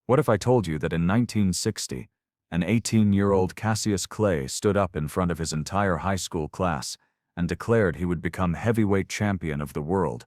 What if I told you that in 1960, an 18-year-old Cassius Clay stood up in front of his entire high school class and declared he would become heavyweight champion of the world,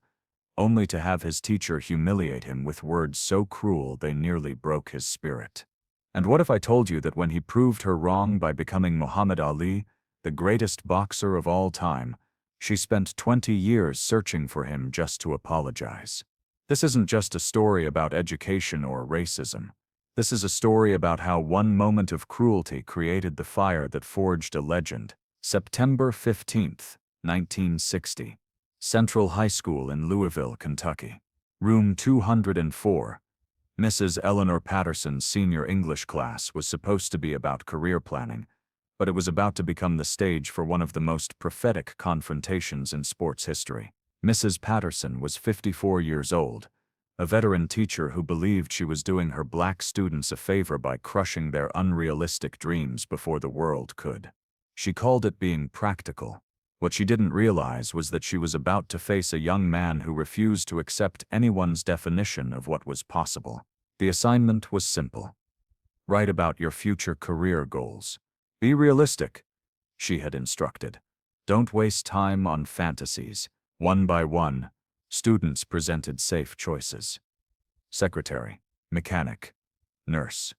only to have his teacher humiliate him with words so cruel they nearly broke his spirit? And what if I told you that when he proved her wrong by becoming Muhammad Ali, the greatest boxer of all time, she spent 20 years searching for him just to apologize? This isn't just a story about education or racism. This is a story about how one moment of cruelty created the fire that forged a legend. September 15th, 1960. Central High School in Louisville, Kentucky. Room 204. Mrs. Eleanor Patterson's senior English class was supposed to be about career planning, but it was about to become the stage for one of the most prophetic confrontations in sports history. Mrs. Patterson was 54 years old, a veteran teacher who believed she was doing her black students a favor by crushing their unrealistic dreams before the world could. She called it being practical. What she didn't realize was that she was about to face a young man who refused to accept anyone's definition of what was possible. The assignment was simple. Write about your future career goals. Be realistic, she had instructed. Don't waste time on fantasies. One by one, students presented safe choices. Secretary, mechanic, nurse.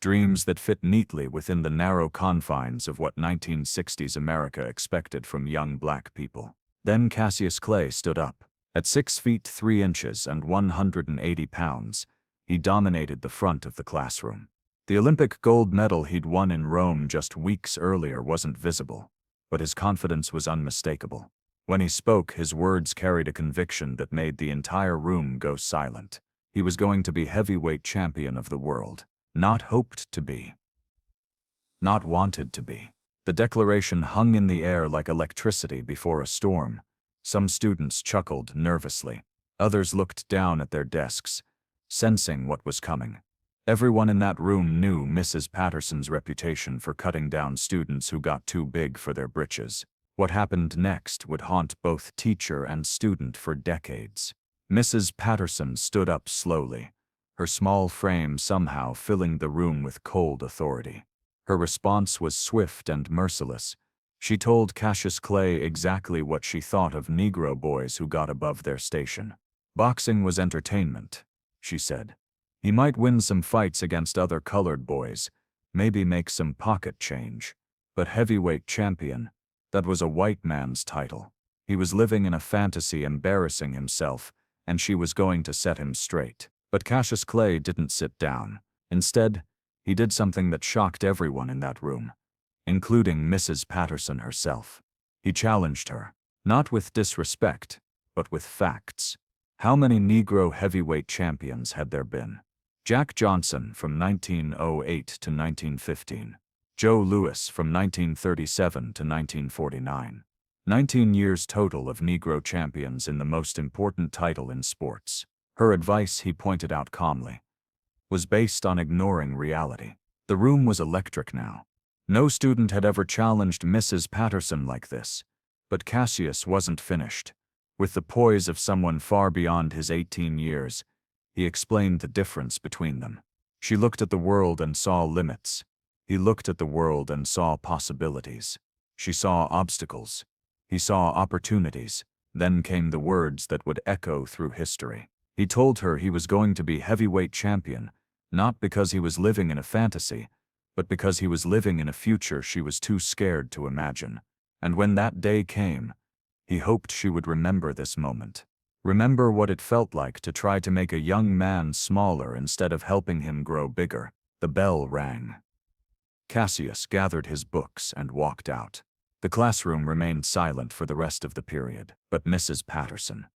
Dreams that fit neatly within the narrow confines of what 1960s America expected from young black people. Then Cassius Clay stood up. At 6 feet 3 inches and 180 pounds, he dominated the front of the classroom. The Olympic gold medal he'd won in Rome just weeks earlier wasn't visible, but his confidence was unmistakable. When he spoke, his words carried a conviction that made the entire room go silent. He was going to be heavyweight champion of the world. Not hoped to be. Not wanted to be. The declaration hung in the air like electricity before a storm. Some students chuckled nervously. Others looked down at their desks, sensing what was coming. Everyone in that room knew Mrs. Patterson's reputation for cutting down students who got too big for their britches. What happened next would haunt both teacher and student for decades. Mrs. Patterson stood up slowly, her small frame somehow filling the room with cold authority. Her response was swift and merciless. She told Cassius Clay exactly what she thought of Negro boys who got above their station. Boxing was entertainment, she said. He might win some fights against other colored boys, maybe make some pocket change. But heavyweight champion, that was a white man's title. He was living in a fantasy, embarrassing himself, and she was going to set him straight. But Cassius Clay didn't sit down. Instead, he did something that shocked everyone in that room, including Mrs. Patterson herself. He challenged her, not with disrespect, but with facts. How many Negro heavyweight champions had there been? Jack Johnson from 1908 to 1915. Joe Louis from 1937 to 1949. 19 years total of Negro champions in the most important title in sports. Her advice, he pointed out calmly, was based on ignoring reality. The room was electric now. No student had ever challenged Mrs. Patterson like this. But Cassius wasn't finished. With the poise of someone far beyond his 18 years, he explained the difference between them. She looked at the world and saw limits. He looked at the world and saw possibilities. She saw obstacles. He saw opportunities. Then came the words that would echo through history. He told her he was going to be heavyweight champion, not because he was living in a fantasy, but because he was living in a future she was too scared to imagine. And when that day came, he hoped she would remember this moment. Remember what it felt like to try to make a young man smaller instead of helping him grow bigger. The bell rang. Cassius gathered his books and walked out. The classroom remained silent for the rest of the period, but Mrs. Patterson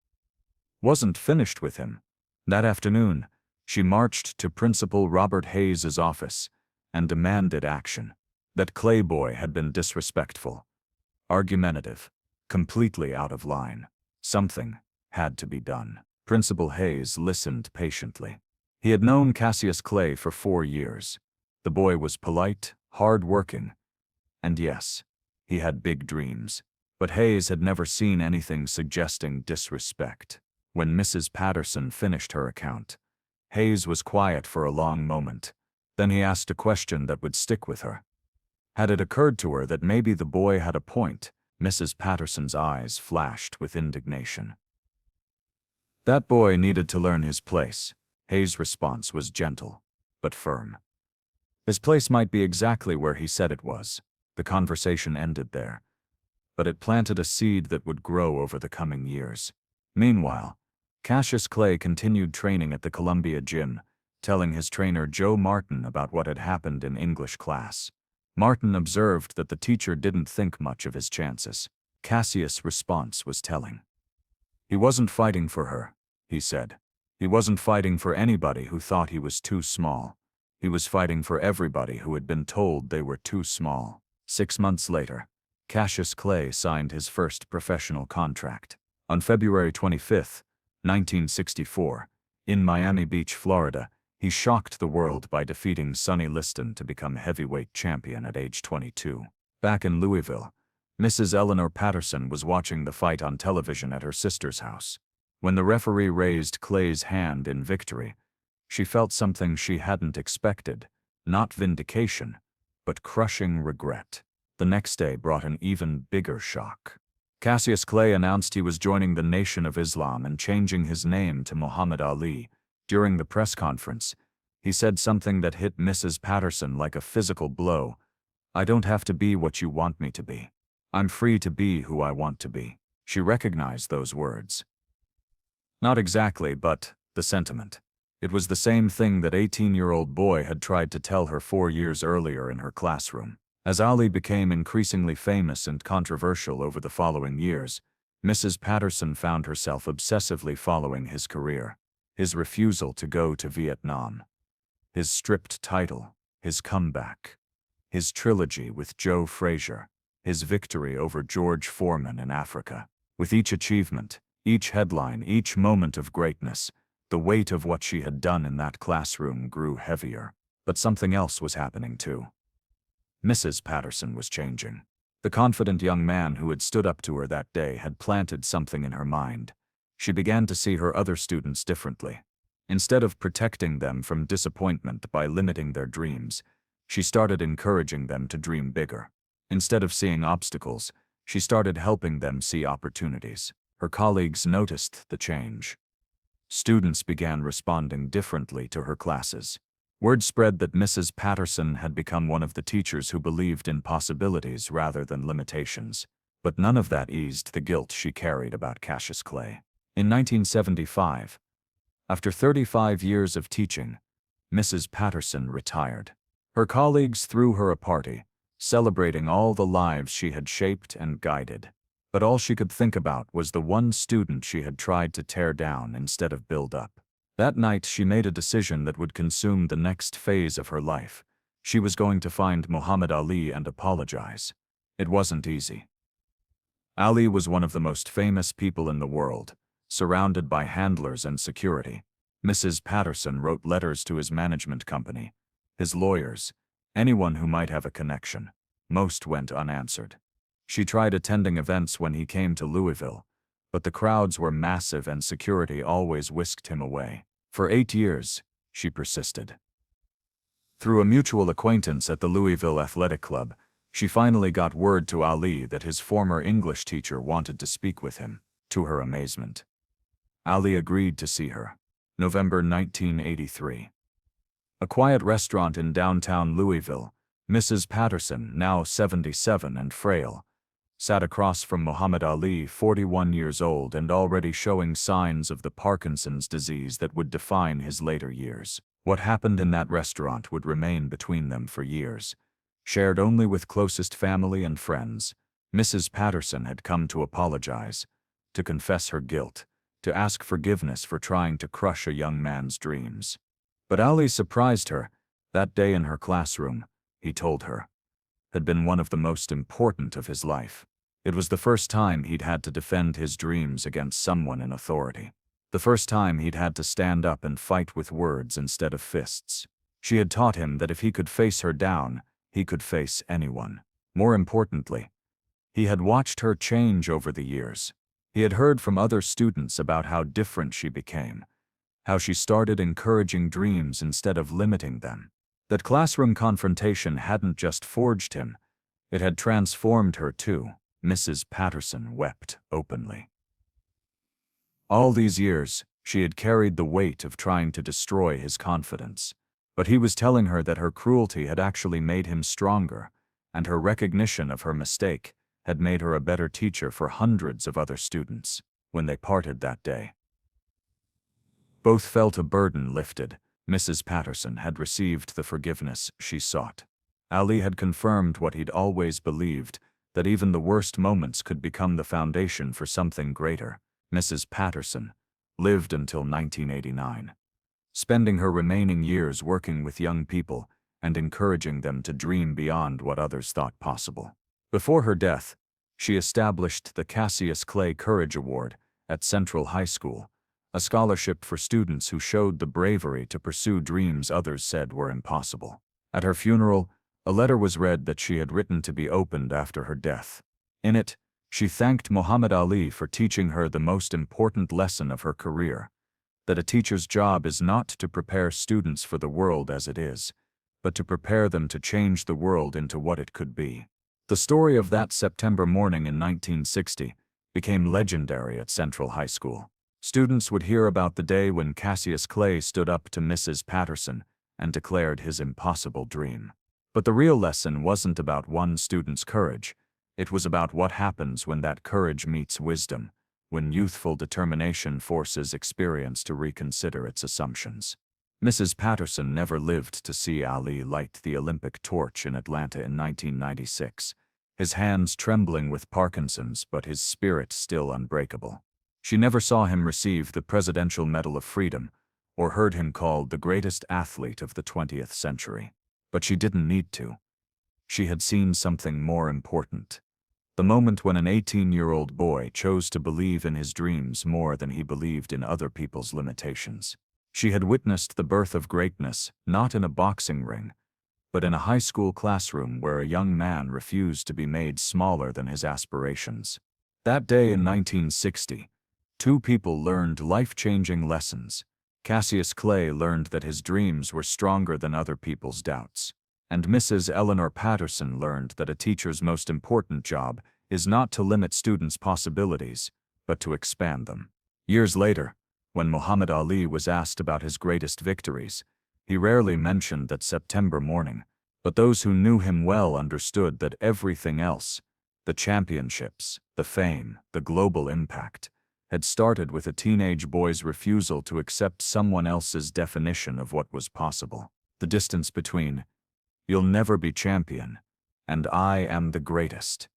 wasn't finished with him. That afternoon, she marched to Principal Robert Hayes's office and demanded action. That Clay boy had been disrespectful, argumentative, completely out of line. Something had to be done. Principal Hayes listened patiently. He had known Cassius Clay for 4 years. The boy was polite, hard-working, and yes, he had big dreams. But Hayes had never seen anything suggesting disrespect. When Mrs. Patterson finished her account, Hayes was quiet for a long moment. Then he asked a question that would stick with her. Had it occurred to her that maybe the boy had a point? Mrs. Patterson's eyes flashed with indignation. That boy needed to learn his place. Hayes' response was gentle, but firm. His place might be exactly where he said it was. The conversation ended there. But it planted a seed that would grow over the coming years. Meanwhile, Cassius Clay continued training at the Columbia gym, telling his trainer Joe Martin about what had happened in English class. Martin observed that the teacher didn't think much of his chances. Cassius' response was telling. He wasn't fighting for her, he said. He wasn't fighting for anybody who thought he was too small. He was fighting for everybody who had been told they were too small. 6 months later, Cassius Clay signed his first professional contract. On February 25, 1964, in Miami Beach, Florida, he shocked the world by defeating Sonny Liston to become heavyweight champion at age 22. Back in Louisville, Mrs. Eleanor Patterson was watching the fight on television at her sister's house. When the referee raised Clay's hand in victory, she felt something she hadn't expected, not vindication, but crushing regret. The next day brought an even bigger shock. Cassius Clay announced he was joining the Nation of Islam and changing his name to Muhammad Ali. During the press conference, he said something that hit Mrs. Patterson like a physical blow. "I don't have to be what you want me to be. I'm free to be who I want to be." She recognized those words. Not exactly, but the sentiment. It was the same thing that 18-year-old boy had tried to tell her 4 years earlier in her classroom. As Ali became increasingly famous and controversial over the following years, Mrs. Patterson found herself obsessively following his career. His refusal to go to Vietnam. His stripped title. His comeback. His trilogy with Joe Frazier. His victory over George Foreman in Africa. With each achievement, each headline, each moment of greatness, the weight of what she had done in that classroom grew heavier. But something else was happening too. Mrs. Patterson was changing. The confident young man who had stood up to her that day had planted something in her mind. She began to see her other students differently. Instead of protecting them from disappointment by limiting their dreams, she started encouraging them to dream bigger. Instead of seeing obstacles, she started helping them see opportunities. Her colleagues noticed the change. Students began responding differently to her classes. Word spread that Mrs. Patterson had become one of the teachers who believed in possibilities rather than limitations. But none of that eased the guilt she carried about Cassius Clay. In 1975, after 35 years of teaching, Mrs. Patterson retired. Her colleagues threw her a party, celebrating all the lives she had shaped and guided. But all she could think about was the one student she had tried to tear down instead of build up. That night she made a decision that would consume the next phase of her life. She was going to find Muhammad Ali and apologize. It wasn't easy. Ali was one of the most famous people in the world, surrounded by handlers and security. Mrs. Patterson wrote letters to his management company, his lawyers, anyone who might have a connection. Most went unanswered. She tried attending events when he came to Louisville, but the crowds were massive and security always whisked him away. For 8 years, she persisted. Through a mutual acquaintance at the Louisville Athletic Club, she finally got word to Ali that his former English teacher wanted to speak with him. To her amazement, Ali agreed to see her. November 1983. A quiet restaurant in downtown Louisville, Mrs. Patterson, now 77 and frail, sat across from Muhammad Ali, 41 years old and already showing signs of the Parkinson's disease that would define his later years. What happened in that restaurant would remain between them for years. Shared only with closest family and friends, Mrs. Patterson had come to apologize, to confess her guilt, to ask forgiveness for trying to crush a young man's dreams. But Ali surprised her. That day in her classroom, he told her, had been one of the most important of his life. It was the first time he'd had to defend his dreams against someone in authority. The first time he'd had to stand up and fight with words instead of fists. She had taught him that if he could face her down, he could face anyone. More importantly, he had watched her change over the years. He had heard from other students about how different she became, how she started encouraging dreams instead of limiting them. That classroom confrontation hadn't just forged him, it had transformed her too. Mrs. Patterson wept openly. All these years, she had carried the weight of trying to destroy his confidence. But he was telling her that her cruelty had actually made him stronger, and her recognition of her mistake had made her a better teacher for hundreds of other students. When they parted that day, both felt a burden lifted. Mrs. Patterson had received the forgiveness she sought. Ali had confirmed what he'd always believed, that even the worst moments could become the foundation for something greater. Mrs. Patterson lived until 1989, spending her remaining years working with young people and encouraging them to dream beyond what others thought possible. Before her death, she established the Cassius Clay Courage Award at Central High School, a scholarship for students who showed the bravery to pursue dreams others said were impossible. At her funeral, a letter was read that she had written to be opened after her death. In it, she thanked Muhammad Ali for teaching her the most important lesson of her career, that a teacher's job is not to prepare students for the world as it is, but to prepare them to change the world into what it could be. The story of that September morning in 1960 became legendary at Central High School. Students would hear about the day when Cassius Clay stood up to Mrs. Patterson and declared his impossible dream. But the real lesson wasn't about one student's courage. It was about what happens when that courage meets wisdom, when youthful determination forces experience to reconsider its assumptions. Mrs. Patterson never lived to see Ali light the Olympic torch in Atlanta in 1996, his hands trembling with Parkinson's but his spirit still unbreakable. She never saw him receive the Presidential Medal of Freedom or heard him called the greatest athlete of the 20th century. But she didn't need to. She had seen something more important. The moment when an 18-year-old boy chose to believe in his dreams more than he believed in other people's limitations. She had witnessed the birth of greatness, not in a boxing ring, but in a high school classroom where a young man refused to be made smaller than his aspirations. That day in 1960, two people learned life-changing lessons. Cassius Clay learned that his dreams were stronger than other people's doubts, and Mrs. Eleanor Patterson learned that a teacher's most important job is not to limit students' possibilities, but to expand them. Years later, when Muhammad Ali was asked about his greatest victories, he rarely mentioned that September morning, but those who knew him well understood that everything else, the championships, the fame, the global impact, had started with a teenage boy's refusal to accept someone else's definition of what was possible. The distance between, "You'll never be champion," and "I am the greatest,"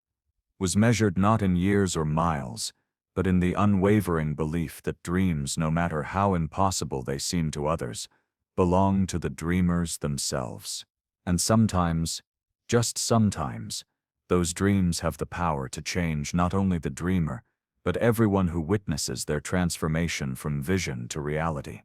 was measured not in years or miles, but in the unwavering belief that dreams, no matter how impossible they seem to others, belong to the dreamers themselves. And sometimes, just sometimes, those dreams have the power to change not only the dreamer, but everyone who witnesses their transformation from vision to reality.